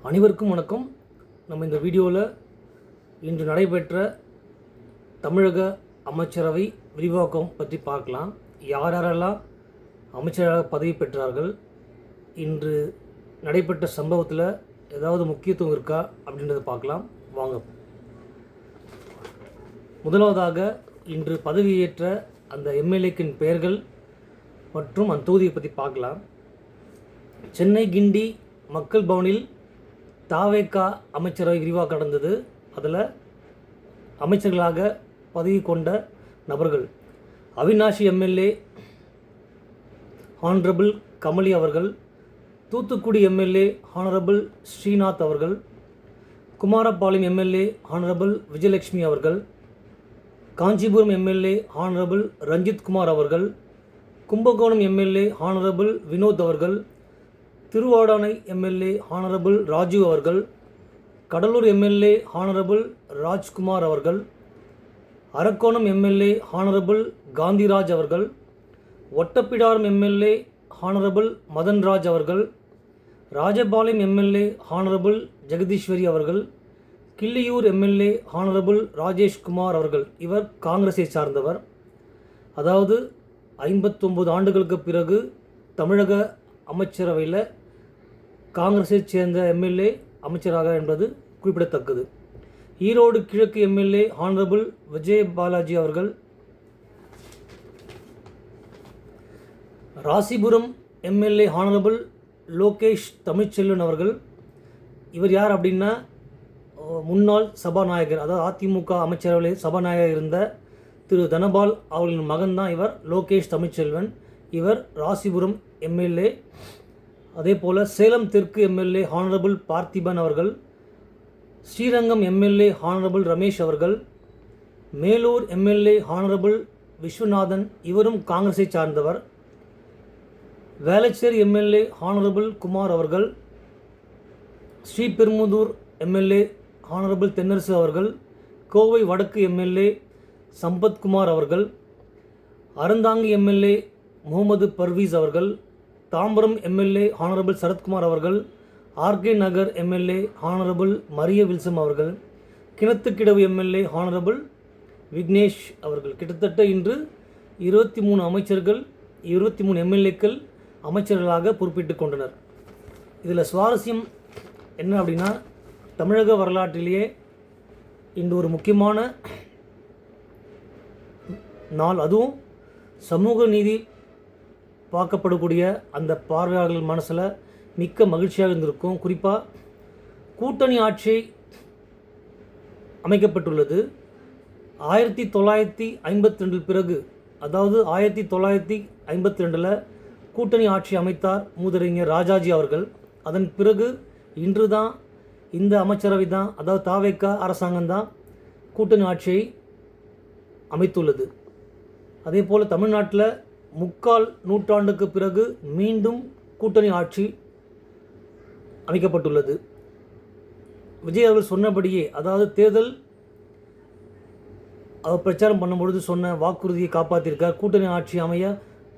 அனைவருக்கும் வணக்கம். நம்ம இந்த வீடியோவில் இன்று நடைபெற்ற தமிழக அமைச்சரவை விரிவாக்கம் பற்றி பார்க்கலாம். யாரெல்லாம் அமைச்சராக பதவி பெற்றார்கள், இன்று நடைபெற்ற சம்பவத்தில் ஏதாவது முக்கியத்துவம் இருக்கா அப்படின்றத பார்க்கலாம். வாங்க. முதலாவதாக இன்று பதவியேற்ற அந்த எம்எல்ஏக்கின் பெயர்கள் மற்றும் அந்த தொகுதியை பற்றி பார்க்கலாம். சென்னை கிண்டி மக்கள் பவனில் தாவேகா அமைச்சரவை விரிவாக்கம் நடந்தது. அதில் அமைச்சர்களாக பதவி கொண்ட நபர்கள் அவினாஷி எம்எல்ஏ ஹானரபிள் கமலி அவர்கள், தூத்துக்குடி எம்எல்ஏ ஹானரபிள் ஸ்ரீநாத் அவர்கள், குமாரபாளையம் எம்எல்ஏ ஹானரபிள் விஜயலட்சுமி அவர்கள், காஞ்சிபுரம் எம்எல்ஏ ஹானரபிள் ரஞ்சித் குமார் அவர்கள், கும்பகோணம் எம்எல்ஏ ஹானரபிள் வினோத் அவர்கள், திருவாடானை எம்எல்ஏ ஹானரபிள் ராஜு அவர்கள், கடலூர் எம்எல்ஏ ஹானரபிள் ராஜ்குமார் அவர்கள், அரக்கோணம் எம்எல்ஏ ஹானரபிள் காந்திராஜ் அவர்கள், ஒட்டப்பிடாரம் எம்எல்ஏ ஹானரபிள் மதன்ராஜ் அவர்கள், ராஜபாளையம் எம்எல்ஏ ஹானரபிள் ஜெகதீஸ்வரி அவர்கள், கிள்ளியூர் எம்எல்ஏ ஹானரபிள் ராஜேஷ்குமார் அவர்கள். இவர் காங்கிரஸை சார்ந்தவர். அதாவது 59 ஆண்டுகளுக்கு பிறகு தமிழக அமைச்சரவையில் காங்கிரஸை சேர்ந்த எம்எல்ஏ அமைச்சராக என்பது குறிப்பிடத்தக்கது. ஈரோடு கிழக்கு எம்எல்ஏ ஹானரபிள் விஜய் பாலாஜி அவர்கள், ராசிபுரம் எம்எல்ஏ ஹானரபிள் லோகேஷ் தமிழ்ச்செல்வன் அவர்கள். இவர் யார் அப்படின்னா, முன்னாள் சபாநாயகர், அதாவது அதிமுக அமைச்சரவையில் சபாநாயகர் இருந்த திரு தனபால் அவர்களின் மகன்தான் இவர் லோகேஷ் தமிழ்ச்செல்வன். இவர் ராசிபுரம் எம்எல்ஏ. அதே போல் சேலம் தெற்கு எம்எல்ஏ ஹானரபிள் பார்த்திபன் அவர்கள், ஸ்ரீரங்கம் எம்எல்ஏ ஹானரபிள் ரமேஷ் அவர்கள், மேலூர் எம்எல்ஏ ஹானரபிள் விஸ்வநாதன், இவரும் காங்கிரஸை சார்ந்தவர், வேளச்சேரி எம்எல்ஏ ஹானரபிள் குமார் அவர்கள், ஸ்ரீபெரும்புதூர் எம்எல்ஏ ஹானரபிள் தென்னரசு அவர்கள், கோவை வடக்கு எம்எல்ஏ சம்பத்குமார் அவர்கள், அறந்தாங்கி எம்எல்ஏ முகமது பர்வீஸ் அவர்கள், தாம்பரம் எம்எல்ஏ ஹானரபிள் சரத்குமார் அவர்கள், ஆர்கே நகர் எம்எல்ஏ ஹானரபிள் மரிய வில்சம் அவர்கள், கிணத்துக்கிடவு எம்எல்ஏ ஹானரபிள் விக்னேஷ் அவர்கள். கிட்டத்தட்ட இன்று 23 அமைச்சர்கள், 23 எம்எல்ஏக்கள் அமைச்சர்களாக பொறுப்பேற்று கொண்டனர். இதில் சுவாரஸ்யம் என்ன அப்படின்னா, தமிழக வரலாற்றிலேயே இன்று ஒரு முக்கியமான நாள். அதுவும் சமூக நீதி பார்க்கப்படக்கூடிய அந்த பார்வையாளர்கள் மனசில் மிக்க மகிழ்ச்சியாக இருந்திருக்கும். குறிப்பாக கூட்டணி ஆட்சி அமைக்கப்பட்டுள்ளது. 1952 பிறகு, அதாவது 1952 கூட்டணி ஆட்சி அமைத்தார் மூதறிஞர் ராஜாஜி அவர்கள். அதன் பிறகு இன்று தான் இந்த அமைச்சரவை தான், அதாவது தாவேகா அரசாங்கம் தான் கூட்டணி ஆட்சியை அமைத்துள்ளது. அதே போல் தமிழ்நாட்டில் 3/4 நூற்றாண்டுக்கு பிறகு மீண்டும் கூட்டணி ஆட்சி அமைக்கப்பட்டுள்ளது. விஜய் அவர்கள் சொன்னபடியே, அதாவது தேர்தல் அவர் பிரச்சாரம் பண்ணும்பொழுது சொன்ன வாக்குறுதியை காப்பாற்றியிருக்கார். கூட்டணி ஆட்சி அமைய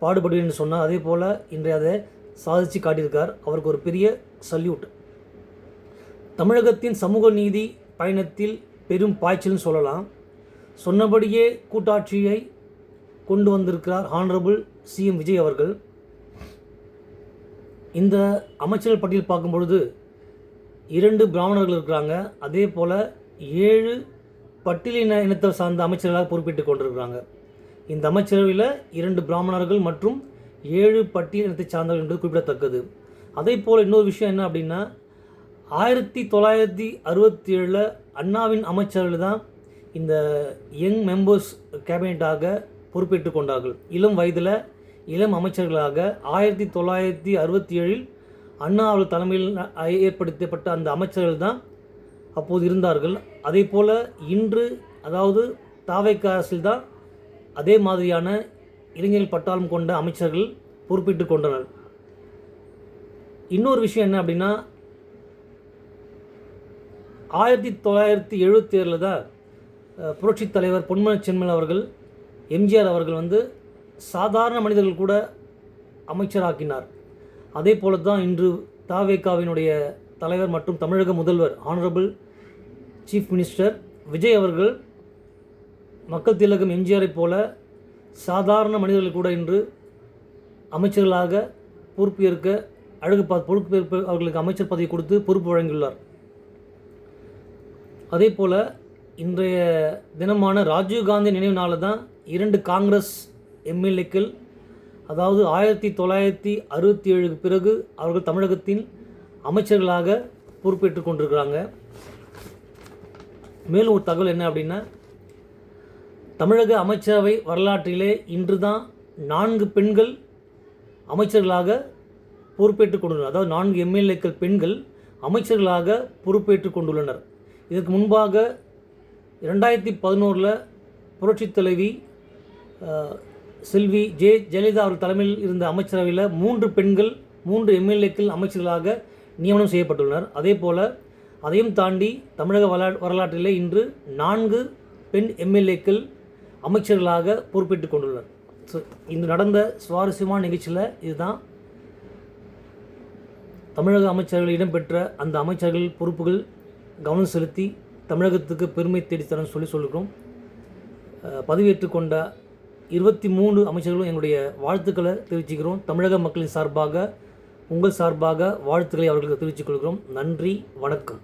பாடுபடுவேன்னு சொன்னார். அதே போல் இன்றைய அதை சாதித்து காட்டியிருக்கார். அவருக்கு ஒரு பெரிய சல்யூட். தமிழகத்தின் சமூக நீதி பயணத்தில் பெரும் பாய்ச்சல்னு சொல்லலாம். சொன்னபடியே கூட்டாட்சியை கொண்டு வந்திருக்கிறார் ஹானரபிள் சிஎம் விஜய் அவர்கள். இந்த அமைச்சர்கள் பட்டியல் பார்க்கும் பொழுது 2 பிராமணர்கள் இருக்கிறாங்க. அதே போல் 7 பட்டியலின இனத்தை சார்ந்த அமைச்சர்களாக பொறுப்பேற்றுக் கொண்டிருக்கிறாங்க. இந்த அமைச்சரவையில் 2 பிராமணர்கள் மற்றும் 7 பட்டியல் இனத்தை சார்ந்தவர்கள் என்பது குறிப்பிடத்தக்கது. அதே போல் இன்னொரு விஷயம் என்ன அப்படின்னா, 1967 அண்ணாவின் அமைச்சர்கள் தான் இந்த யங் மெம்பர்ஸ் கேபினெட்டாக பொறுப்பேற்றுக் கொண்டார்கள். இளம் வயதில் இளம் அமைச்சர்களாக 1967 அண்ணா அவர்கள் தலைமையில் ஏற்படுத்தப்பட்ட அந்த அமைச்சர்கள் தான் அப்போது இருந்தார்கள். அதே போல் இன்று, அதாவது தாவேகா அரசில் தான் அதே மாதிரியான இளைஞர்கள் பட்டாளம் கொண்ட அமைச்சர்கள் பொறுப்பேற்றுக் கொண்டனர். இன்னொரு விஷயம் என்ன அப்படின்னா, 1977 தான் புரட்சித் தலைவர் பொன்மன செம்மல் அவர்கள், எம்ஜிஆர் அவர்கள் சாதாரண மனிதர்கள் கூட அமைச்சராக்கினார். அதே போல தான் இன்று தாவேகாவினுடைய தலைவர் மற்றும் தமிழக முதல்வர் ஹானரபிள் சீஃப் மினிஸ்டர் விஜய் அவர்கள் மக்கள் திலகம் எம்ஜிஆரை போல சாதாரண மனிதர்கள் கூட இன்று அமைச்சர்களாக பொறுப்பேற்க பொறுப்பேற்பு அவர்களுக்கு அமைச்சர் பதவி கொடுத்து பொறுப்பு வழங்கியுள்ளார். அதே போல் இன்றைய தினமான ராஜீவ்காந்தி நினைவு நாளில் தான் 2 காங்கிரஸ் எம்எல்ஏக்கள், அதாவது 1967 பிறகு அவர்கள் தமிழகத்தின் அமைச்சர்களாக பொறுப்பேற்று கொண்டிருக்கிறாங்க. மேலும் ஒரு தகவல் என்ன அப்படின்னா, தமிழக அமைச்சரவை வரலாற்றிலே இன்று தான் 4 பெண்கள் அமைச்சர்களாக பொறுப்பேற்றுக் கொண்டுள்ளனர். அதாவது 4 எம்எல்ஏக்கள் பெண்கள் அமைச்சர்களாக பொறுப்பேற்றுக் கொண்டுள்ளனர். இதற்கு முன்பாக 2011 புரட்சித் தலைவி செல்வி ஜெயலலிதா அவர்கள் தலைமையில் இருந்த அமைச்சரவையில் 3 எம்எல்ஏக்கள் அமைச்சர்களாக நியமனம் செய்யப்பட்டுள்ளனர். அதே போல் அதையும் தாண்டி தமிழக வரலாற்றிலே இன்று 4 பெண் எம்எல்ஏக்கள் அமைச்சர்களாக பொறுப்பேற்றுக் கொண்டுள்ளனர். ஸோ இன்று நடந்த சுவாரஸ்யமான நிகழ்ச்சியில் இதுதான் தமிழக அமைச்சர்கள் இடம்பெற்ற அந்த அமைச்சர்கள் பொறுப்புகள் கவனம் செலுத்தி தமிழகத்துக்கு பெருமை தேடித்தரன்னு சொல்லியிருக்கோம். பதவியேற்றுக் கொண்ட 23 அமைச்சர்களும் எங்களுடைய வாழ்த்துக்களை தெரிவிச்சுக்கிறோம். தமிழக மக்களின் சார்பாக, உங்கள் சார்பாக வாழ்த்துக்களை அவர்களுக்கு தெரிவித்துக் கொள்கிறோம். நன்றி, வணக்கம்.